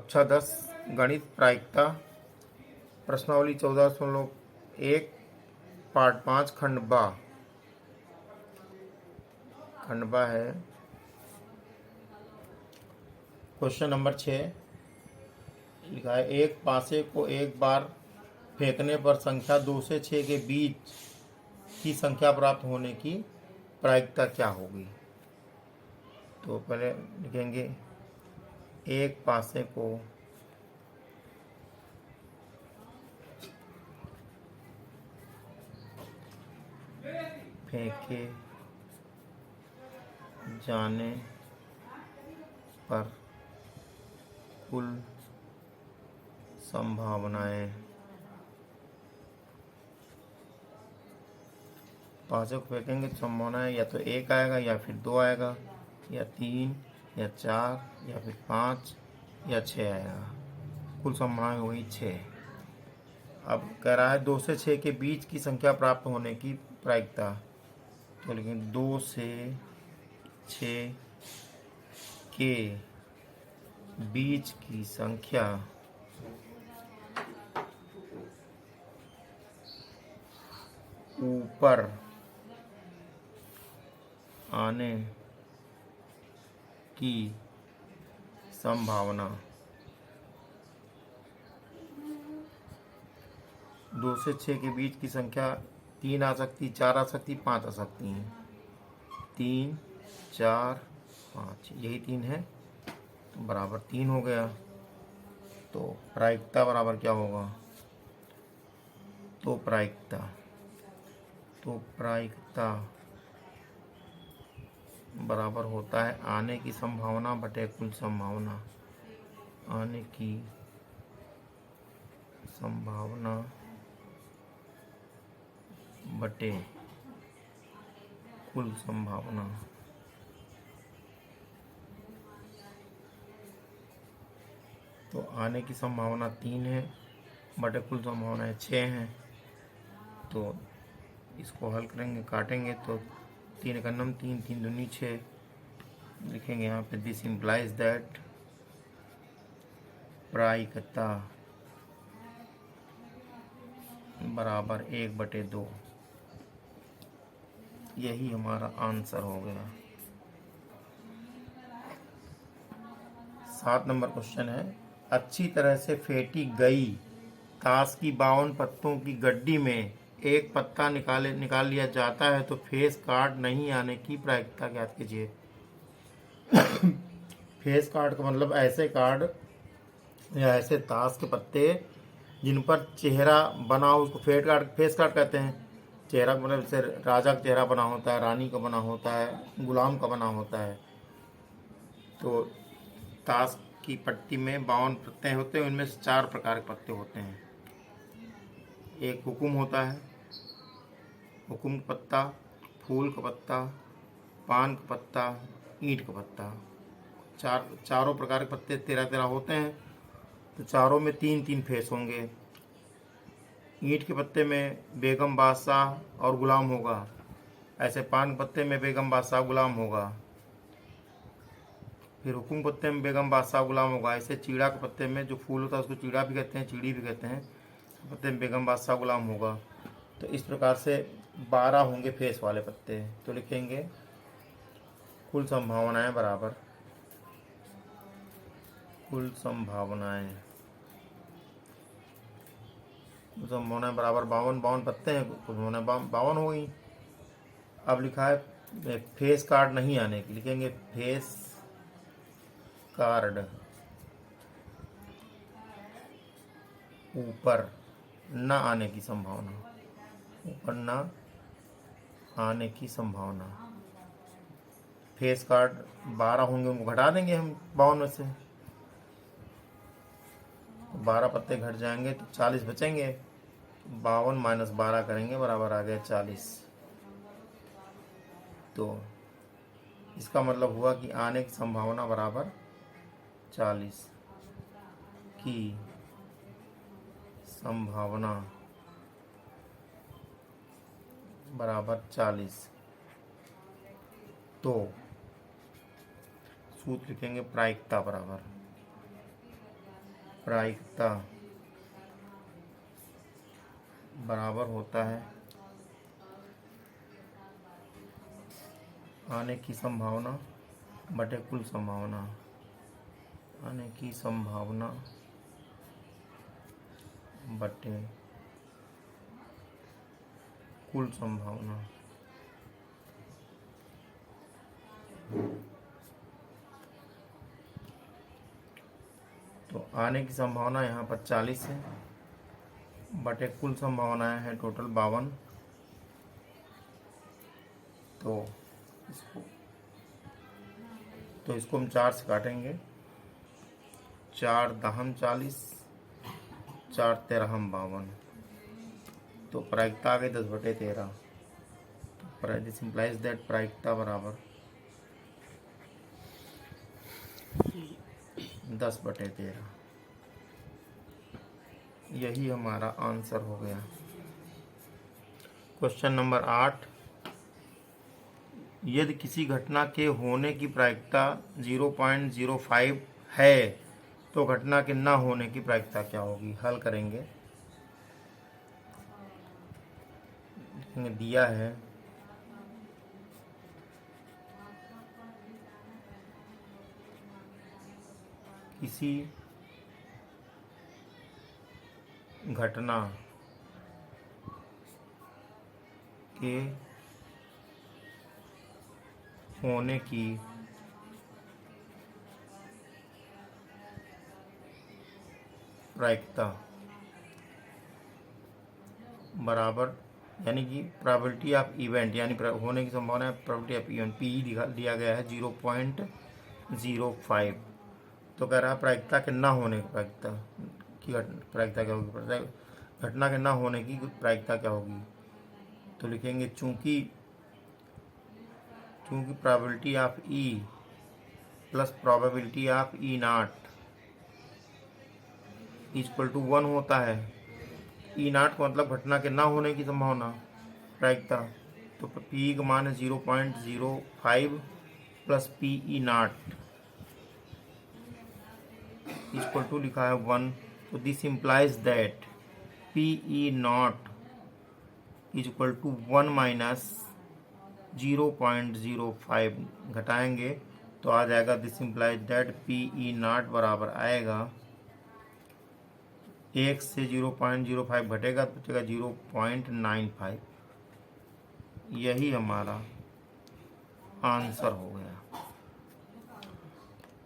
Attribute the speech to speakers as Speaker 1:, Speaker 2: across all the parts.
Speaker 1: कक्षा 10 गणित प्रायिकता प्रश्नावली 14.1 पार्ट 5 खंड बा है। क्वेश्चन नंबर 6 लिखा है, एक पासे को एक बार फेंकने पर संख्या 2 से 6 के बीच की संख्या प्राप्त होने की प्रायिकता क्या होगी। तो पहले लिखेंगे एक पासे को फेंके जाने पर कुल संभावनाएं, पासे को फेंकेंगे तो संभावनाएं या तो 1 आएगा या फिर 2 आएगा या 3 या 4 या फिर 5 या 6 आएगा। कुल संभावनाएं हुई 6। अब कह रहा है 2 से 6 के बीच की संख्या प्राप्त होने की प्रायिकता। तो लेकिन 2 से 6 के बीच की संख्या ऊपर आने की संभावना 2 से 6 के बीच की संख्या 3 आ सकती, 4 आ सकती, 5 आ सकती हैं। 3, 4, 5 यही 3 है तो बराबर 3 हो गया। तो प्रायिकता बराबर क्या होगा। तो प्रायिकता बराबर होता है आने की संभावना बटे कुल संभावना। आने की संभावना बटे कुल संभावना। तो आने की संभावना 3 है बटे कुल संभावनाएं 6 हैं। तो इसको हल करेंगे, काटेंगे तो 3 का नम 3, 3 दूनी 6 लिखेंगे यहाँ पे। दिस इम्प्लाइज दैट प्रायिकता बराबर 1/2। यही हमारा आंसर हो गया। 7 नंबर क्वेश्चन है, अच्छी तरह से फेंटी गई ताश की 52 पत्तों की गड्डी में एक पत्ता निकाल लिया जाता है तो फेस कार्ड नहीं आने की प्रायिकता ज्ञात कीजिए। फेस कार्ड का मतलब ऐसे कार्ड या ऐसे ताश के पत्ते जिन पर चेहरा बना हो उसको फेस कार्ड कहते हैं। चेहरा मतलब जैसे राजा का चेहरा बना होता है, रानी का बना होता है, गुलाम का बना होता है। तो ताश की पट्टी में 52 पत्ते होते हैं, उनमें से 4 प्रकार के पत्ते होते हैं। एक हुकुम होता है, हुकुम का पत्ता, फूल का पत्ता, पान का पत्ता, ईंट का पत्ता। चारों प्रकार के पत्ते 13-13 होते हैं। तो चारों में 3-3 फेस होंगे। ईंट के पत्ते में बेगम बादशाह और गुलाम होगा, ऐसे पान के पत्ते में बेगम बादशाह गुलाम होगा। फिर हुकुम पत्ते में बेगम बादशाह गुलाम होगा। ऐसे चीड़ा के पत्ते में जो फूल होता है उसको चीड़ा भी कहते हैं, चीड़ी भी कहते हैं, पत्ते में बेगम बादशाह गुलाम होगा। तो इस प्रकार से 12 होंगे फेस वाले पत्ते। तो लिखेंगे कुल संभावनाएं बराबर कुल संभावनाएं बराबर 52 पत्ते हैं, कुल संभावनाएं 52 हो गई। अब लिखा है फेस कार्ड नहीं आने की, लिखेंगे फेस कार्ड ऊपर न आने की संभावना, ऊपर न आने की संभावना। फेस कार्ड 12 होंगे, उनको घटा देंगे हम 52 में से। 12 पत्ते घट जाएंगे तो 40 बचेंगे। 52 - 12 करेंगे बराबर आ गया 40। तो इसका मतलब हुआ कि आने की संभावना बराबर 40 की संभावना बराबर 40। तो सूत्र लिखेंगे प्रायिकता बराबर प्रायिकता बराबर होता है आने की संभावना बटे कुल संभावना, आने की संभावना बटे कुल संभावना। तो आने की संभावना यहाँ पर 40 है बटे कुल संभावनाएं हैं टोटल 52। तो इसको हम 4 से काटेंगे। 4 दहम 40, 4 तेरहम 52। तो प्रायिकता आ गई 10 बटे 13। तो दिस इम्प्लाइज दैट प्रायिकता बराबर 10 बटे 13। यही हमारा आंसर हो गया। क्वेश्चन नंबर 8, यदि किसी घटना के होने की प्रायिकता 0.05 है तो घटना के न होने की प्रायिकता क्या होगी? हल करेंगे। दिया है किसी घटना के होने की प्रायिकता बराबर, यानी कि प्रोबेबिलिटी ऑफ इवेंट, यानी होने की संभावना प्रोबेबिलिटी ऑफ इवेंट पी दिया गया है 0.05। तो कह रहा है प्रायिकता के ना होने की प्रायिकता प्रायिकता क्या होगी? घटना के ना होने की प्रायिकता क्या होगी? तो लिखेंगे चूंकि probability of E plus probability of E not equal to 1 होता है। ई नॉट का मतलब घटना के ना होने की संभावना प्रायिकता। तो पी का मान है 0.05 plus P E not equal to लिखा है 1। तो this implies that P E not is equal to 1 minus 0.05। घटाएंगे तो आ जाएगा this implies that P E not बराबर आएगा 1 से 0.05 घटेगा तो बचेगा 0.95। यही हमारा आंसर हो गया।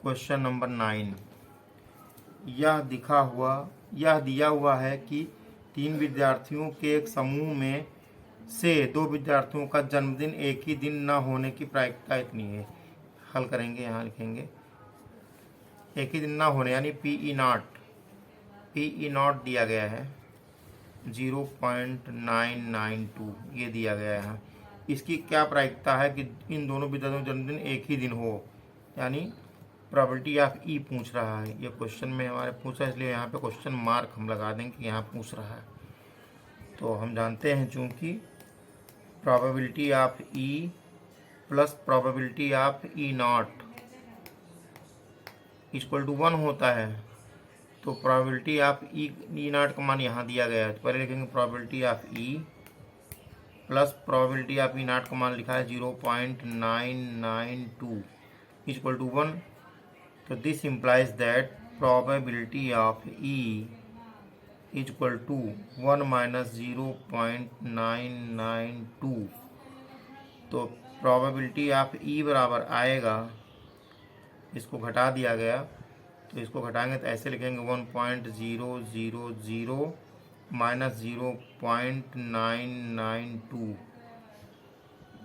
Speaker 1: क्वेश्चन नंबर 9, यह दिया हुआ है कि 3 विद्यार्थियों के एक समूह में से 2 विद्यार्थियों का जन्मदिन एक ही दिन न होने की प्रायिकता इतनी है। हल करेंगे। यहाँ लिखेंगे एक ही दिन ना होने, यानी पी ई नॉट दिया गया है 0.992 ये दिया गया है। इसकी क्या प्रायिकता है कि इन दोनों विद्यार्थियों का जन्मदिन एक ही दिन हो, यानी प्रोबेबिलिटी ऑफ ई पूछ रहा है। ये क्वेश्चन में हमारे पूछा, इसलिए यहाँ पे क्वेश्चन मार्क हम लगा देंगे कि यहाँ पूछ रहा है। तो हम जानते हैं चूंकि probability of E plus probability of E not equal to 1 होता है। तो प्रोबेबिलिटी ऑफ ई नॉट का मान यहाँ दिया गया है। तो पहले लिखेंगे probability of E plus probability of E not का मान लिखा है 0.992 इक्वल टू 1। तो this implies that probability of E is equal to 1 minus 0.992। तो प्रोबेबिलिटी ऑफ ई बराबर आएगा, इसको घटा दिया गया तो इसको घटाएंगे तो ऐसे लिखेंगे 1.000 माइनस 0.992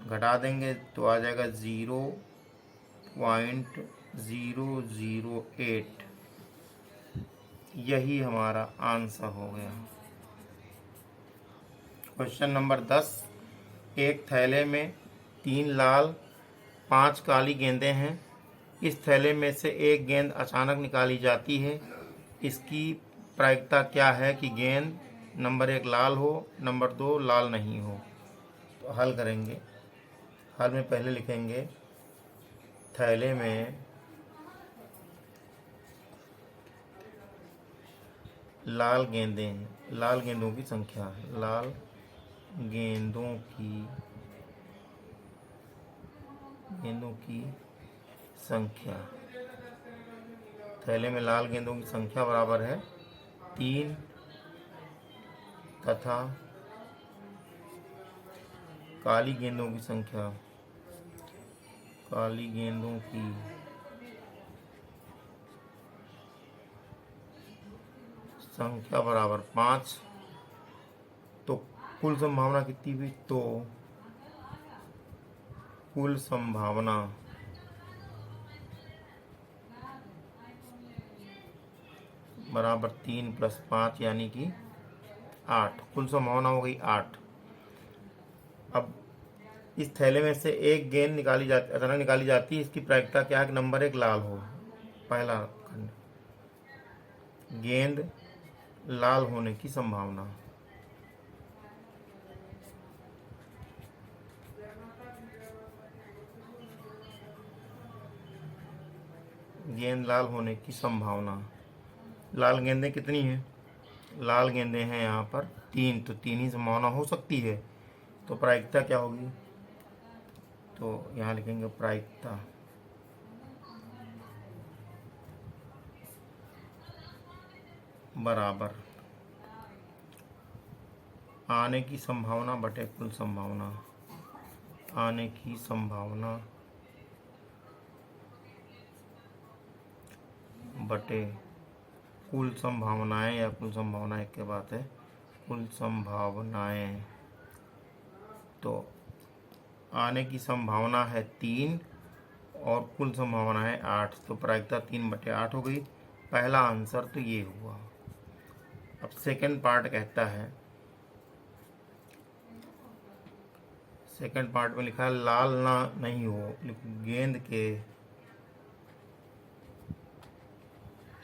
Speaker 1: घटा देंगे तो आ जाएगा 0.008। यही हमारा आंसर हो गया। क्वेश्चन नंबर 10, एक थैले में 3 लाल 5 काली गेंदें हैं। इस थैले में से एक गेंद अचानक निकाली जाती है। इसकी प्रायिकता क्या है कि गेंद नंबर 1 लाल हो, नंबर 2 लाल नहीं हो? तो हल करेंगे। हल में पहले लिखेंगे थैले में लाल गेंदें हैं, लाल गेंदों की संख्या, लाल गेंदों की संख्या। थैले में लाल गेंदों की संख्या बराबर है 3 तथा काली गेंदों की संख्या, काली गेंदों की संख्या बराबर 5। तो कुल संभावना कितनी हुई? तो कुल संभावना बराबर 3 + 5 यानी कि 8। कुल संभावना हो गई 8। अब इस थैले में से एक गेंद अचानक निकाली जाती है, इसकी प्रायिकता क्या है कि नंबर 1 लाल हो। पहला खंड, गेंद लाल होने की संभावना, गेंद लाल होने की संभावना। लाल गेंदें कितनी हैं? लाल गेंदें हैं यहाँ पर 3, तो 3 ही संभावना हो सकती है। तो प्रायिकता क्या होगी? तो यहाँ लिखेंगे प्रायिकता बराबर आने की संभावना बटे कुल संभावना, आने की संभावना बटे कुल संभावनाएं, या कुल संभावनाएं क्या बात है, कुल संभावनाएं। तो आने की संभावना है 3 और कुल संभावना है 8, तो प्रायिकता 3/8 हो गई। पहला आंसर तो ये हुआ। अब सेकंड पार्ट कहता है, सेकंड पार्ट में लिखा है लाल ना नहीं हो, गेंद के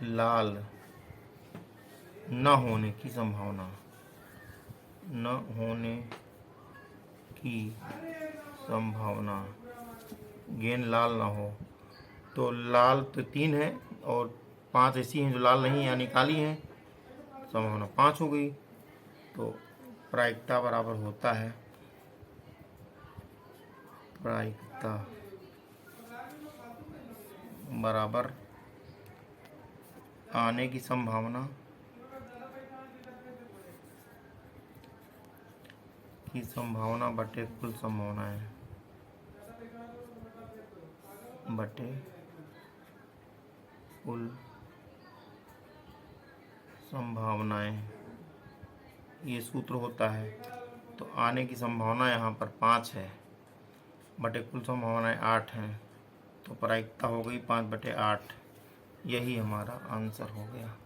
Speaker 1: लाल न होने की संभावना, न होने की संभावना, गेंद लाल ना हो। तो लाल तो 3 है और 5 ऐसी हैं जो लाल नहीं यानी काली हैं, संभावना 5 हो गई। तो प्रायिकता बराबर होता है, प्रायिकता बराबर आने की संभावना बटे कुल संभावनाएं, बटे कुल संभावनाएं, ये सूत्र होता है। तो आने की संभावना यहाँ पर 5 है, बटे कुल संभावनाएं 8 हैं, तो प्रायिकता हो गई 5/8। यही हमारा आंसर हो गया।